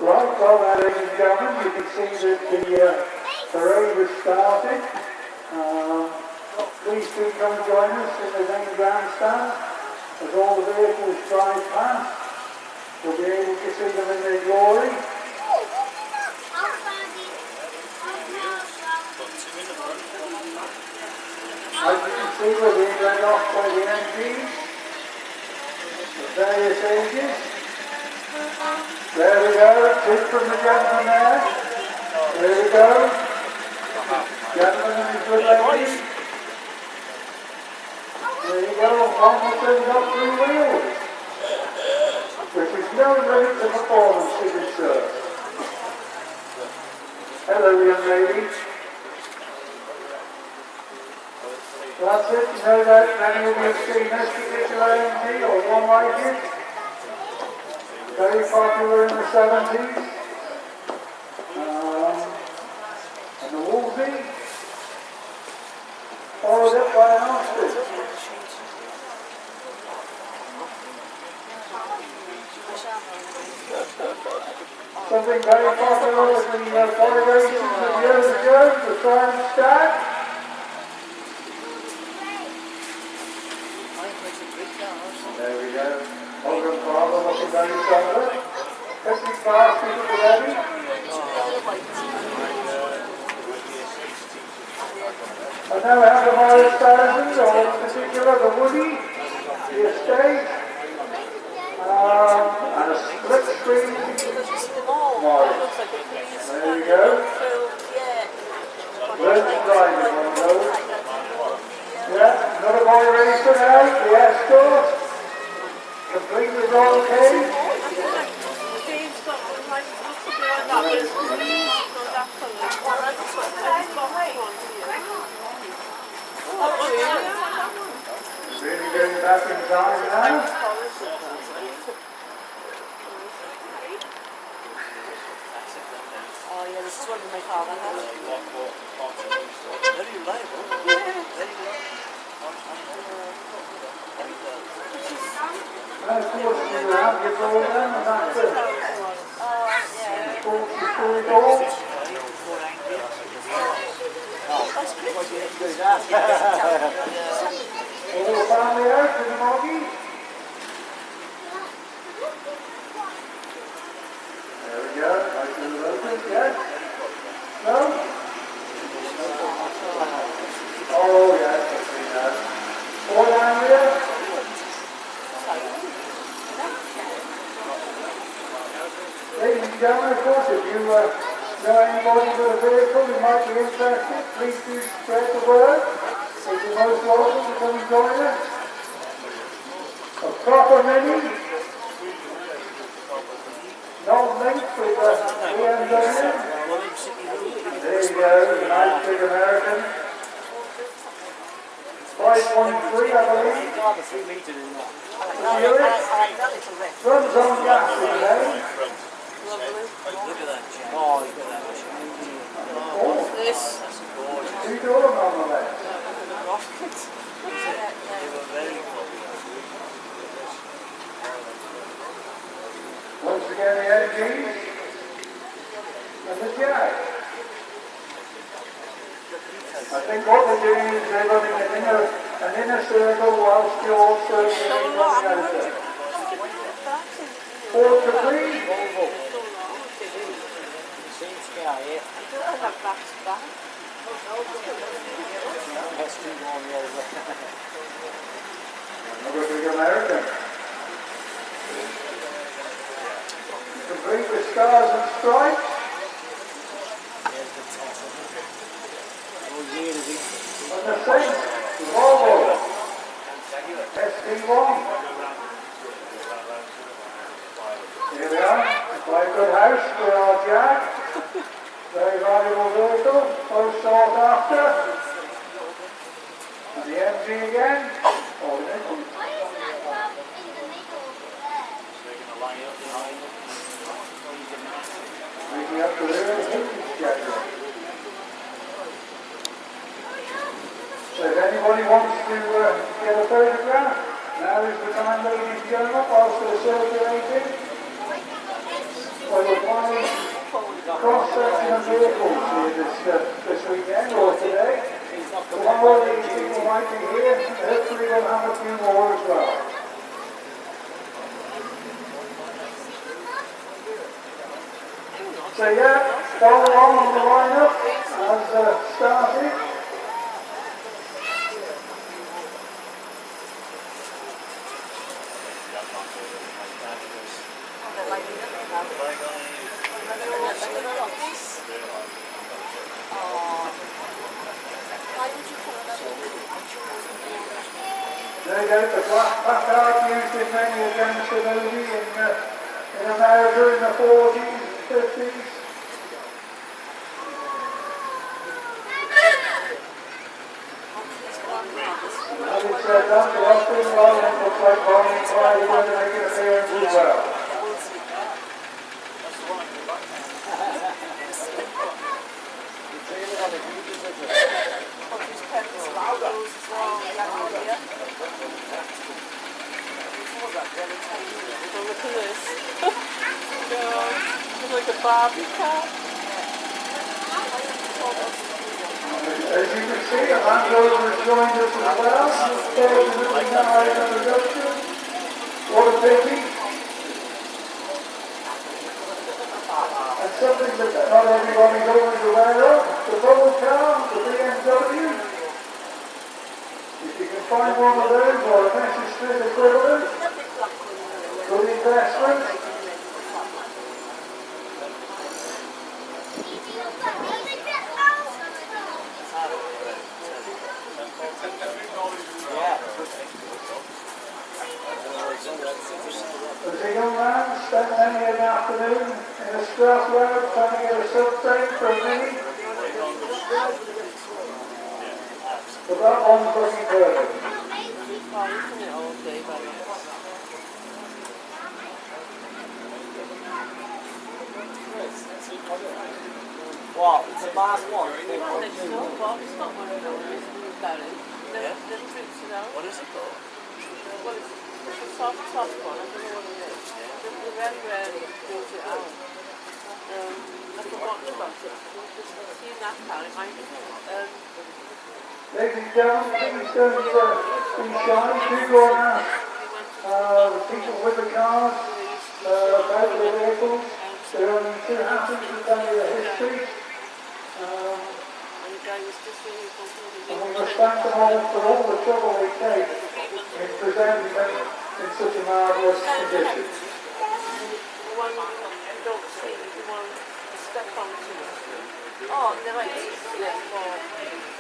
Right, well, ladies and gentlemen, you can see that the parade has started. Please do come join us in the main grandstand as all the vehicles drive past. You'll be able to see them in their glory. As you can see, we're being led off by the MGs of various ages. There we go, two from the gentleman there. There we go. Gentleman and his good lady. There you go, one that has got 3 wheels. Which is no limit to performance, is it, sir? Hello, young lady. That's it, you know that many of you have seen this particular MG or one like it. Very popular in the 70s. And the Wolsey, followed up by an Oswestry. Something very popular in the populations of years ago, the Silent Stag. There we go. Over and farther, looking very solid. 50 cars people ready. And now we have the Morris 1000, or in particular the Woody, the Estate, and a split screen Morris. There we go. Learn to drive it, one of those. Yeah, another boy racer now, the Escort. Complete with roll cage. Really getting back in time now. Oh yeah, this is one my father has. Very reliable. Very good. And of course, you have your ball then, and that's it. 40-story ball. All the family out in the moggy. There we go, nice and open, yes. No? Oh yes, I've seen that. 4 down here. Ladies and gentlemen, of course, if you know anybody with a vehicle who might be interested, please do spread the word. You're most welcome to come and join us. A proper mini, not linked with the BMW. There you go, the nice big American. 5.3, I believe. Runs on gas today. Look at that. Oh, look at that. Oh, This. two-door on the left. They were very popular. Once again, the MGs and the Jag. I think what they're doing is they're running an inner circle whilst you're also running the outer. 4 to 3. Another big American. Complete with stars and stripes. And the Saint, the Volvo, ST1. Here we are, quite a good house for our Jag. Very valuable vehicle, most sought after. And the MG again. Oh, the nickel. Making up to there, the vintage Jag. So if anybody wants to get a photograph, now is the time, ladies and gentlemen, whilst they're circulating. inspection of vehicles here this weekend or today. Tomorrow these people might be here, and hopefully we'll have a few more as well. So yeah, follow along on the lineup as started. No doubt the black placard used in many a gangster movie in America in the 40s, 50s. Having said that, the Austin Lowland looks like Bonnie and Clyde are going to make an appearance as well. Look at this. It's like a Barbie car. As you can see, a Land Rover has joined us as well. Unfortunately, now in the production. What a pity. And something that not everybody's always aware of, the bubble car, the BMW. If you can find one of those or a message strip equivalent, good investment. As a young man, spent many an afternoon in a scrapyard trying to get a subframe for a Mini. But that one's looking perfect. What? It's a last one? What is it called? Well, it's a soft one. I don't know what it is. They very rarely build it out. I've forgotten about it. I've seen that car. It might be. Ladies and gentlemen, please don't be shy. Do go and ask the people with the cars about their vehicles. They're only too happy to tell you the history. And we must thank them all for all the trouble they take in presenting them in such a marvellous condition. The one you don't see, the one you step onto. Oh, they're like yeah, for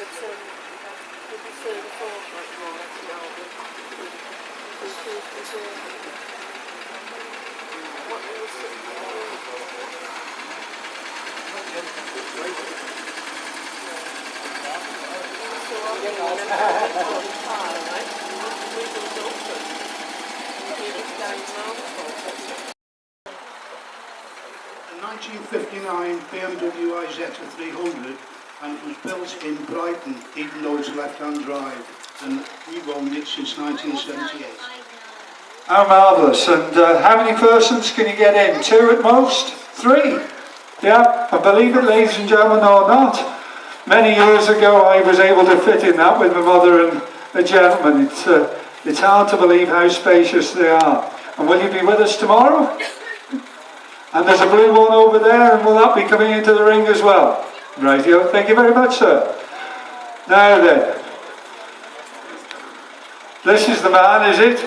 it's you'll be seeing the force like more, you know. What we were A 1959 BMW Isetta 300, and it was built in Brighton, even though it's left-hand drive, and we've owned it since 1978. How marvellous. And how many persons can you get in? 2 at most? 3? Yeah, I believe it, ladies and gentlemen, or not. Many years ago I was able to fit in that with my mother and a gentleman. It's hard to believe how spacious they are. And will you be with us tomorrow? And there's a blue one over there, and will that be coming into the ring as well? Rightio, thank you very much, sir. Now then, this is the man, is it?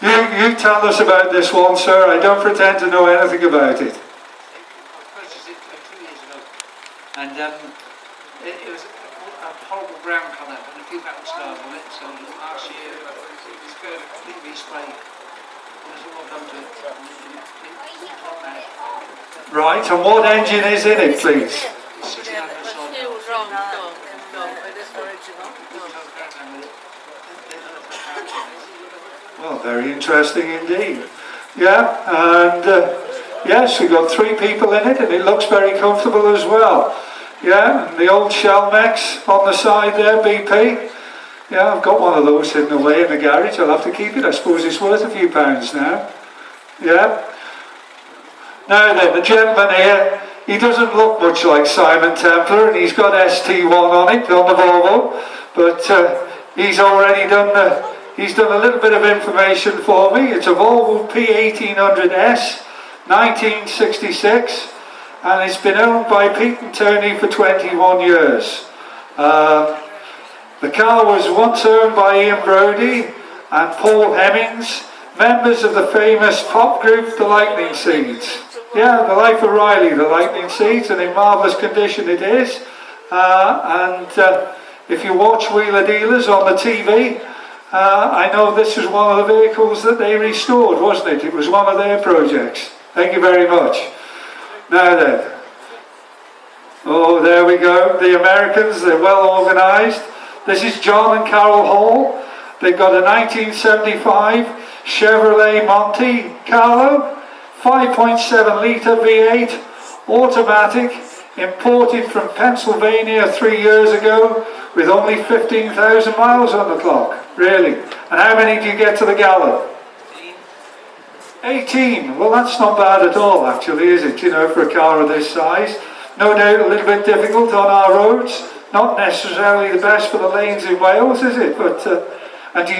You tell us about this one, sir. I don't pretend to know anything about it. I purchased it 2 years ago, and it was a horrible brown colour and a few battle scars on it. So last year it's got a complete respray. That's all I've done to it. It's not bad. Right, and what engine is in it, please? It's 1600 solid. No, it is original. Well, very interesting indeed. Yeah, and yes, we've got 3 people in it, and it looks very comfortable as well. Yeah, and the old Shellmex on the side there, BP. Yeah, I've got one of those hidden away in the garage. I'll have to keep it. I suppose it's worth a few pounds now. Yeah. Now then, the gentleman here, he doesn't look much like Simon Templar, and he's got ST1 on it, on the Volvo, but he's already done he's done a little bit of information for me. It's a Volvo P1800S, 1966, and it's been owned by Pete and Tony for 21 years. The car was once owned by Ian Brodie and Paul Hemmings, members of the famous pop group The Lightning Seeds. Yeah, The Life of Riley, The Lightning Seeds, and in marvellous condition it is. If you watch Wheeler Dealers on the TV, I know this was one of the vehicles that they restored, wasn't it? It was one of their projects. Thank you very much. Now then. Oh, there we go. The Americans, they're well organised. This is John and Carol Hall. They've got a 1975 Chevrolet Monte Carlo, 5.7 litre V8, automatic, imported from Pennsylvania 3 years ago with only 15,000 miles on the clock. Really? And how many do you get to the gallon? 18. Well, that's not bad at all, actually, is it? You know, for a car of this size. No doubt a little bit difficult on our roads. Not necessarily the best for the lanes in Wales, is it? But and do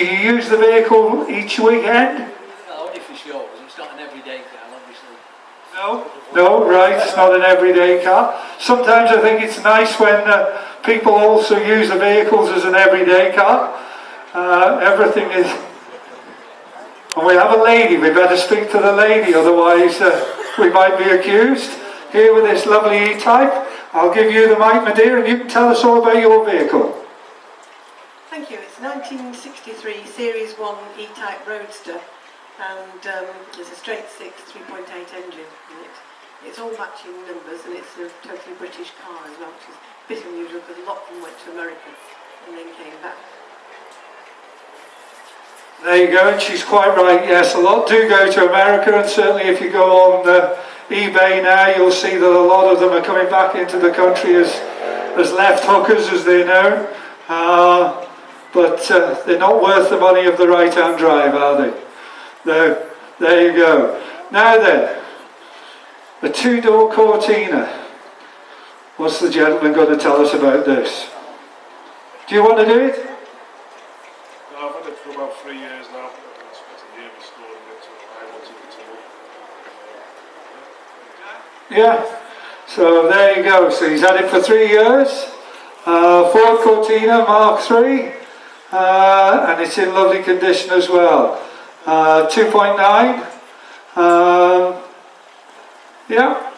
you use the vehicle each weekend? No, only for shows. It's not an everyday car, obviously. No, right. It's not an everyday car. Sometimes I think it's nice when people also use the vehicles as an everyday car. Everything is. And we have a lady. We better speak to the lady, otherwise we might be accused. Here with this lovely E-Type. I'll give you the mic, my dear, and you can tell us all about your vehicle. Thank you. It's 1963 Series 1 E-Type Roadster, and there's a straight 6 3.8 engine in it. It's all matching numbers, and it's a totally British car as well, which is a bit unusual because a lot of them went to America and then came back. There you go, and she's quite right. Yes, a lot do go to America, and certainly if you go on eBay now, you'll see that a lot of them are coming back into the country as left hookers, as they're known. But they're not worth the money of the right-hand drive, are they? There you go. Now then, a two-door Cortina. What's the gentleman going to tell us about this? Do you want to do it? No, I've had it for about 3 years now. It's a year restored it, so I wanted it to Yeah. So there you go. So he's had it for 3 years. Ford Cortina Mark III. And it's in lovely condition as well. 2.9. Yeah.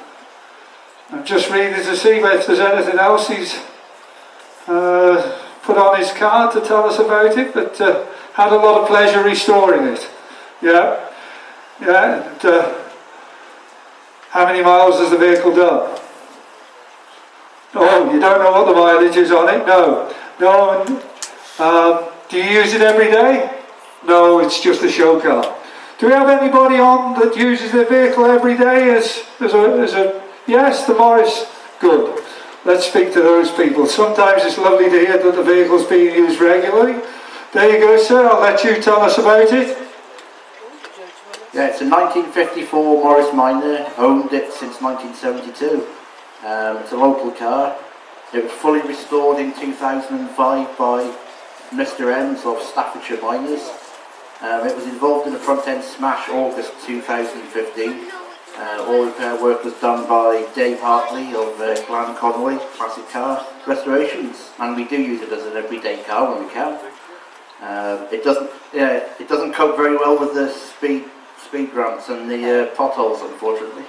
I'm just reading to see if there's anything else he's put on his card to tell us about it, but had a lot of pleasure restoring it. Yeah. Yeah. And, how many miles has the vehicle done? Oh, you don't know what the mileage is on it? No. No. Do you use it every day? No, it's just a show car. Do we have anybody on that uses their vehicle every day as a yes, the Morris? Good. Let's speak to those people. Sometimes it's lovely to hear that the vehicle's being used regularly. There you go, sir. I'll let you tell us about it. Yeah, it's a 1954 Morris Minor. Owned it since 1972. It's a local car. It was fully restored in 2005 by Mr. Ems of Staffordshire Miners. It was involved in a front end smash August 2015. All repair work was done by Dave Hartley of Glan Conway Classic Car Restorations, and we do use it as an everyday car when we can. It doesn't cope very well with the speed ramps and the potholes, unfortunately.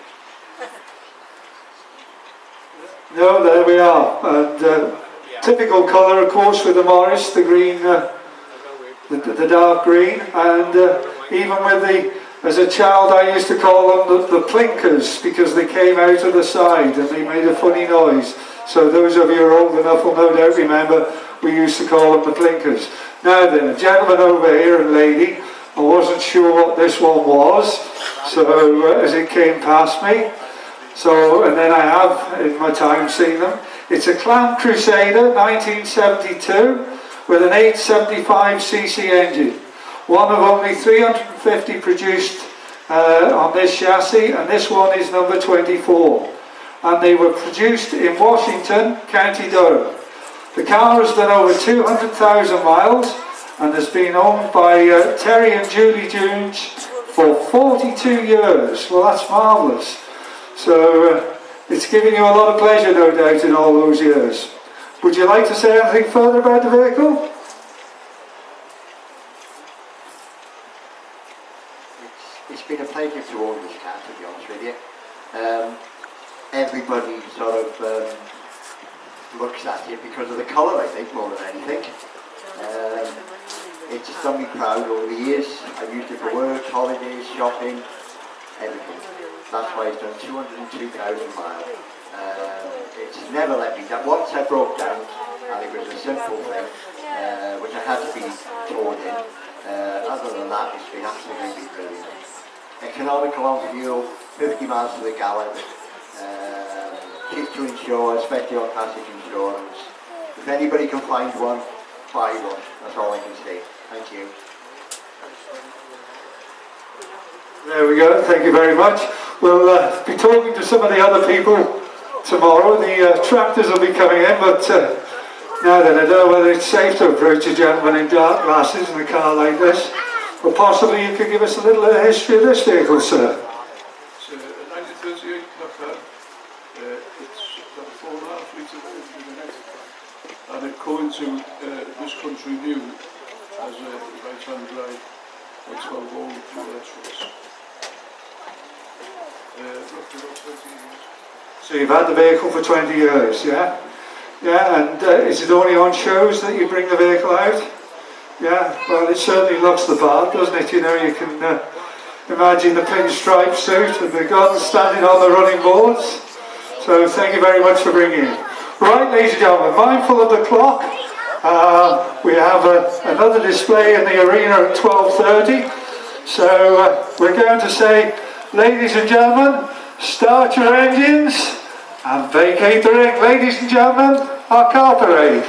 No, there we are. And typical colour, of course, with the Morris, the green, the dark green, and even with the, as a child I used to call them the plinkers, because they came out of the side and they made a funny noise. So those of you who are old enough will no doubt remember we used to call them the plinkers. Now then, a gentleman over here and lady, I wasn't sure what this one was, so as it came past me. So, and then I have in my time seen them. It's a Clan Crusader 1972 with an 875cc engine. One of only 350 produced on this chassis, and this one is number 24. and they were produced in Washington, County Durham. The car has done over 200,000 miles and has been owned by Terry and Julie Jones for 42 years. Well, that's marvellous. So it's giving you a lot of pleasure, no doubt, in all those years. Would you like to say anything further about the vehicle? It's been a pleasure to own this car, to be honest with you. Everybody sort of looks at it because of the colour, I think, more than anything. It's done me proud over the years. I've used it for work, holidays, shopping, everything. That's why it's done 202,000 miles. It's never let me down. Once I broke down, and it was a simple thing, which I had to be torn in. Other than that, it's been absolutely brilliant. Economical on fuel, 50 miles to the gallon, cheap to insure, especially on classic insurance. If anybody can find one, buy one. That's all I can say. Thank you. There we go, thank you very much. We'll be talking to some of the other people tomorrow. The tractors will be coming in, but now then, I don't know whether it's safe to approach a gentleman in dark glasses in a car like this. But possibly you could give us a little history of this vehicle, sir. It's a 1938 Pepper. It's got a 4.5 litre engine in it, and it coming to this country new as a right-hand drive with 12-volt dual extras. Roughly about 20 years. So you've had the vehicle for 20 years, yeah? Yeah, and is it only on shows that you bring the vehicle out? Yeah, well, it certainly looks the part, doesn't it? You know, you can imagine the pinstripe suit and the gun standing on the running boards. So thank you very much for bringing it. Right, ladies and gentlemen, mindful of the clock, we have another display in the arena at 12:30. So we're going to say, ladies and gentlemen, start your engines and vacate the ring. Ladies and gentlemen, our car parade.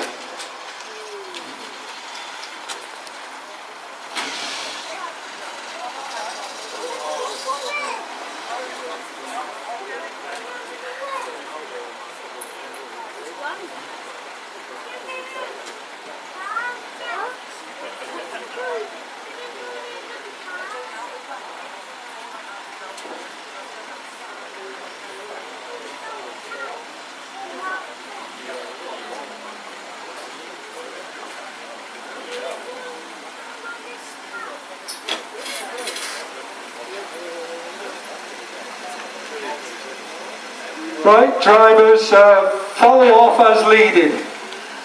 Right, drivers, follow off as leading.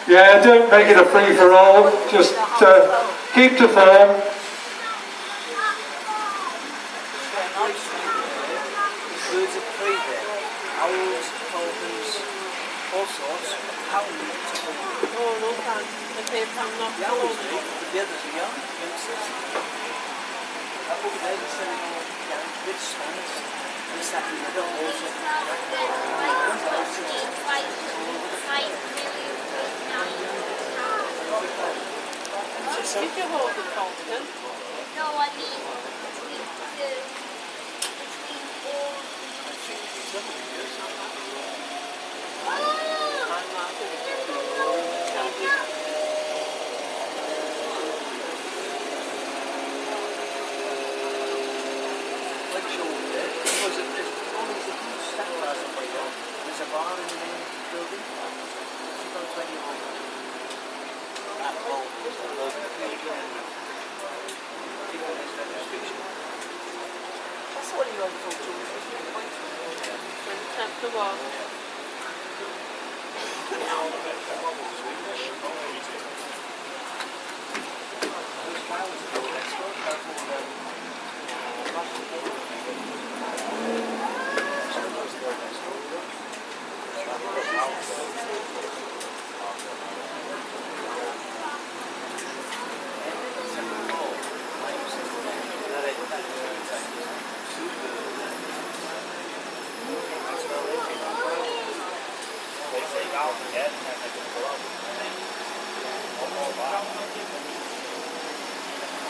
Yeah, don't make it a free-for-all, just keep to form. Birds of prey there, owls, falcons, all sorts. How many? Oh, no, can't. The paper not The owls do, the others are young, youngsters. That will be there, they're selling all big swans. And sat in the middle also. Did you hold the falcon? No, I mean between all I'm not Like show over there, because there's always a huge stack bars up right there. There's a bar in the main building. It's about 20 miles. That whole restriction. That's what you want to talk to. Chapter 1.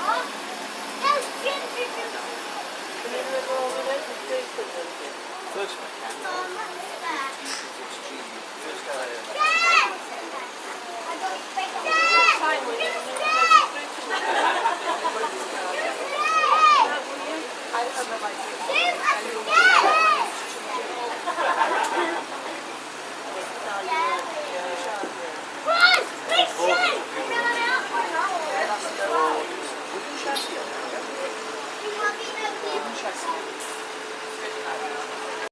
Huh?